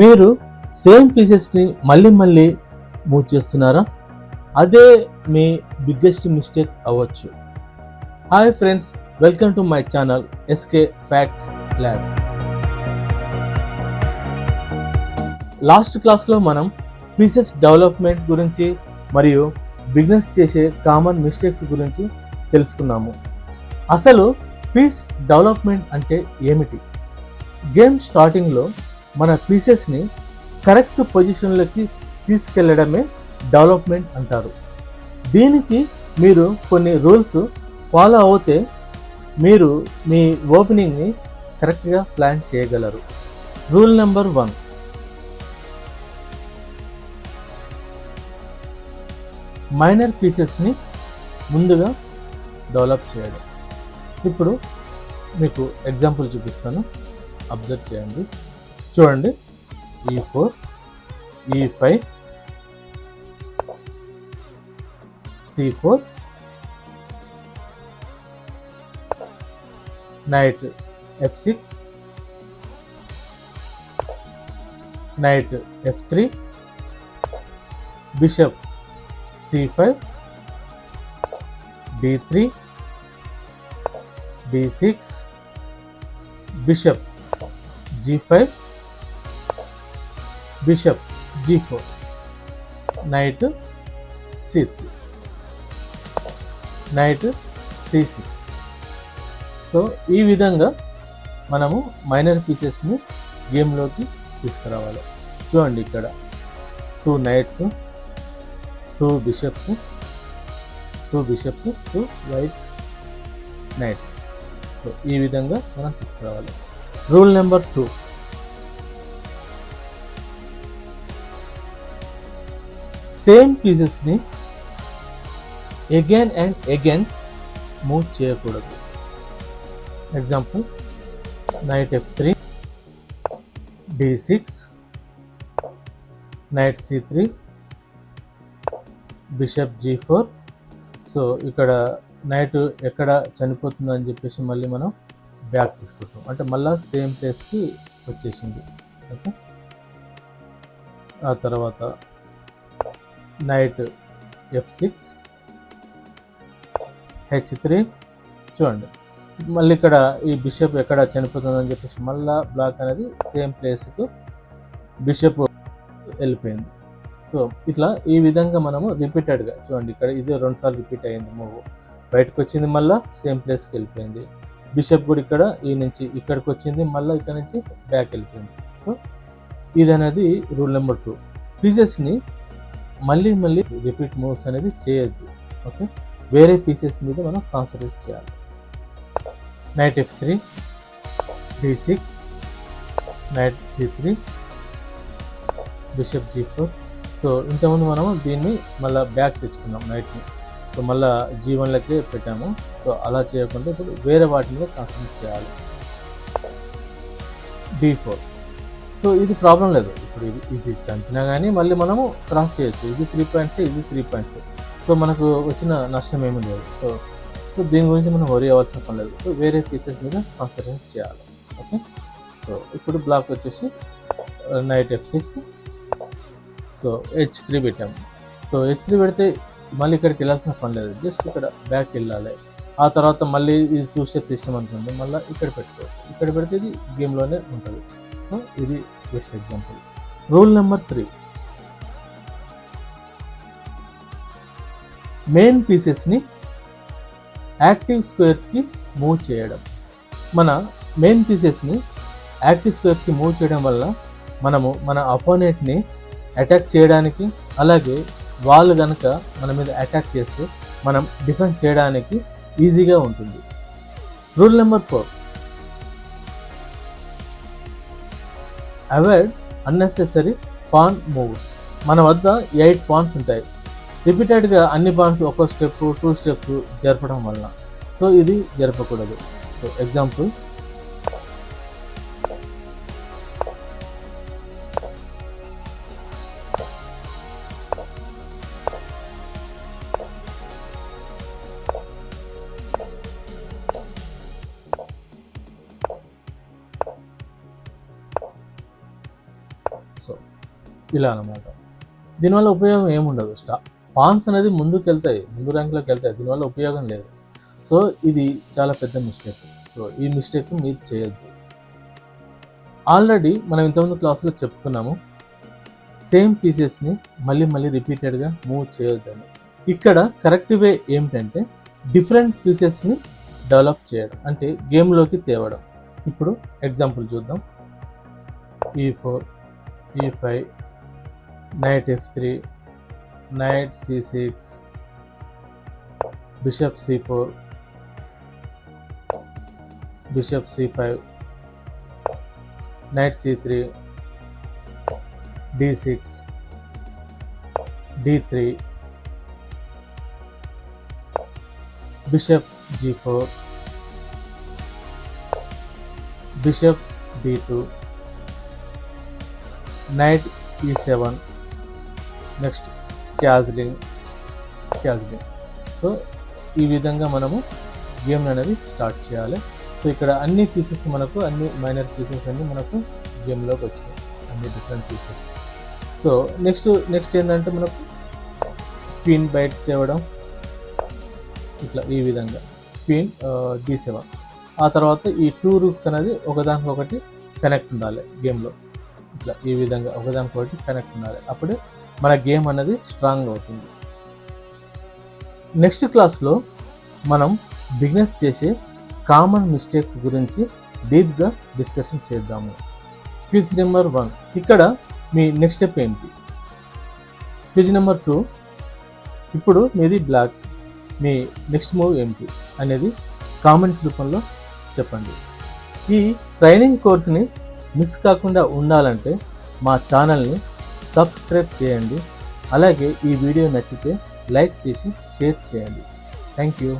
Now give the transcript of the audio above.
మీరు సేమ్ పీసెస్ని మళ్ళీ మళ్ళీ మూవ్ చేస్తున్నారా? అదే మీ బిగ్గెస్ట్ మిస్టేక్ అవ్వచ్చు. Hi friends, welcome to my channel SK fact lab. Last క్లాస్లో మనం పీసెస్ డెవలప్మెంట్ గురించి మరియు బిజినెస్ చేసే కామన్ మిస్టేక్స్ గురించి తెలుసుకున్నాము. అసలు పీస్ డెవలప్మెంట్ అంటే ఏమిటి? గేమ్ స్టార్టింగ్లో మన పీసెస్ని కరెక్ట్ పొజిషన్లోకి తీసుకెళ్లడమే డెవలప్మెంట్ అంటారు. దీనికి మీరు కొన్ని రూల్స్ ఫాలో అవుతే మీరు మీ ఓపెనింగ్ని కరెక్ట్గా ప్లాన్ చేయగలరు. రూల్ నెంబర్ 1, మైనర్ పీసెస్ని ముందుగా డెవలప్ చేయడం. ఇప్పుడు మీకు ఎగ్జాంపుల్ చూపిస్తాను, అబ్జర్వ్ చేయండి. చూడండి, E4, E5, C4, knight F6, knight F3, bishop C5, D3, D6, bishop G5, bishop G4, knight C3, knight C6. So ఈ విధంగా మనము మైనర్ పీసెస్ని గేమ్లోకి తీసుకురావాలి. చూడండి, ఇక్కడ 2 knights, 2 bishops, 2 white knights. So ఈ విధంగా మనం తీసుకురావాలి. రూల్ నెంబర్ 2, సేమ్ పీసెస్ని అగైన్ అండ్ అగైన్ మూవ్ చేయకూడదు. Example, knight F3, D6, knight C3, bishop G4. So ఇక్కడ నైట్ ఎక్కడ చనిపోతుందని చెప్పేసి మళ్ళీ మనం బ్యాక్ తీసుకుంటాం, అంటే మళ్ళీ సేమ్ ప్లేస్కి వచ్చేసింది. ఓకే, ఆ తర్వాత నైట్ F6, H3. చూడండి, మళ్ళీ ఇక్కడ ఈ బిషప్ ఎక్కడ చనిపోతుందని చెప్పేసి మళ్ళీ బ్లాక్ అనేది సేమ్ ప్లేస్కు బిషప్ వెళ్ళిపోయింది. సో ఇట్లా ఈ విధంగా మనము రిపీటెడ్గా చూడండి, ఇక్కడ ఇది 2 సార్లు రిపీట్ అయ్యింది. మూవ్ బయటకు వచ్చింది, మళ్ళీ సేమ్ ప్లేస్కి వెళ్ళిపోయింది. బిషప్ కూడా ఇక్కడ ఈ నుంచి ఇక్కడికి వచ్చింది, మళ్ళీ ఇక్కడ నుంచి బ్యాక్ వెళ్ళిపోయింది. సో ఇది అనేది రూల్ నెంబర్ 2. పీసెస్ని మళ్ళీ రిపీట్ మూవ్స్ అనేది చేయొద్దు. ఓకే, వేరే పీసెస్ మీద మనం కాన్సన్ట్రేట్ చేయాలి. knight F3, D6, knight C3, bishop G4. So ఇంతకుముందు మనము దీన్ని మళ్ళీ బ్యాక్ తెచ్చుకున్నాం నైట్ని, సో మళ్ళీ G1లకే పెట్టాము. సో అలా చేయకుండా ఇప్పుడు వేరే వాటి మీద కాన్సన్ట్రేట్ చేయాలి. D4. సో ఇది ప్రాబ్లం లేదు, ఇప్పుడు ఇది చంపినా కానీ మళ్ళీ మనము క్రాస్ చేయొచ్చు. ఇది 3 పాయింట్స్, ఇది 3 పాయింట్స్. సో మనకు వచ్చిన నష్టం ఏమీ లేదు. సో దీని గురించి మనం వరి అవ్వాల్సిన పని లేదు. సో వేరే పీసెస్ మీద కాన్సన్ట్రేట్ చేయాలి. ఓకే, సో ఇప్పుడు బ్లాక్ వచ్చేసి నైట్ F6, సో H3 పెట్టాము. సో H3 పెడితే మళ్ళీ ఇక్కడికి వెళ్ళాల్సిన పని లేదు, జస్ట్ ఇక్కడ బ్యాక్ వెళ్ళాలి. ఆ తర్వాత మళ్ళీ ఇది 2 స్టెప్ సిస్టమ్ అనుకోండి, మళ్ళీ ఇక్కడ పెట్టుకోవచ్చు. ఇక్కడ పెడితే ఇది గేమ్లోనే ఉంటుంది. సో ఇది best example. Rule number 3, main పీసెస్ని యాక్టివ్ స్క్వేర్స్కి మూవ్ చేయడం. మన మెయిన్ పీసెస్ని యాక్టివ్ స్క్వేర్స్కి మూవ్ చేయడం వల్ల మనము మన అపోనెంట్ని అటాక్ చేయడానికి, అలాగే వాళ్ళు కనుక మన మీద అటాక్ చేస్తే మనం డిఫెన్స్ చేయడానికి ఈజీగా ఉంటుంది. Rule number 4, avoid unnecessary pan moves. మన వద్ద 8 పాన్స్ ఉంటాయి. రిపీటెడ్గా అన్ని పాన్స్ ఒక స్టెప్ 2 స్టెప్స్ జరపడం వల్ల, సో ఇది జరపకూడదు. సో ఎగ్జాంపుల్, సో ఇలా అనమాట. దీనివల్ల ఉపయోగం ఏముండదు. పాన్స్ అనేది ముందు ర్యాంక్లోకి వెళ్తాయి, దీనివల్ల ఉపయోగం లేదు. సో ఇది చాలా పెద్ద మిస్టేక్. సో ఈ మిస్టేక్ మీరు చేయొద్దు. ఆల్రెడీ మనం ఇంతకుముందు క్లాస్లో చెప్పుకున్నాము, సేమ్ పీసెస్ని మళ్ళీ రిపీటెడ్గా మూవ్ చేయొద్దని. ఇక్కడ కరెక్ట్ వే ఏమిటంటే డిఫరెంట్ పీసెస్ని డెవలప్ చేయడం, అంటే గేమ్లోకి తేవడం. ఇప్పుడు ఎగ్జాంపుల్ చూద్దాం. E4, E5, knight F3, knight C6, bishop C4, bishop C5, knight C3, D6, D3, bishop G4, bishop D2, knight E7, next castling. So ఈ విధంగా మనము గేమ్ అనేది స్టార్ట్ చేయాలి. సో ఇక్కడ అన్ని పీసెస్ మనకు, అన్ని మైనర్ పీసెస్ అన్నీ మనకు గేమ్లోకి వచ్చినాయి, అన్ని డిఫరెంట్ పీసెస్. సో నెక్స్ట్ ఏంటంటే మనకు క్వీన్ బయట తేవడం, ఇట్లా ఈ విధంగా క్వీన్ D7. ఆ తర్వాత ఈ 2 రూక్స్ అనేది ఒకదానికొకటి కనెక్ట్ ఉండాలి గేమ్లో, ఇట్లా ఈ విధంగా ఒకదానికొకటి కనెక్ట్ ఉండాలి. అప్పుడే మన గేమ్ అనేది స్ట్రాంగ్ అవుతుంది. నెక్స్ట్ క్లాస్లో మనం బిగినర్స్ చేసే కామన్ మిస్టేక్స్ గురించి డీప్గా డిస్కషన్ చేద్దాము. క్విజ్ నెంబర్ 1, ఇక్కడ మీ నెక్స్ట్ స్టెప్ ఏంటి? క్విజ్ నెంబర్ 2, ఇప్పుడు మీది బ్లాక్, మీ నెక్స్ట్ మూవ్ ఏంటి అనేది కామెంట్స్ రూపంలో చెప్పండి. ఈ ట్రైనింగ్ కోర్స్ని మిస్ కాకుండా ఉండాలంటే మా ఛానల్ని సబ్స్క్రైబ్ చేయండి. అలాగే ఈ వీడియో నచ్చితే లైక్ చేసి షేర్ చేయండి. Thank you.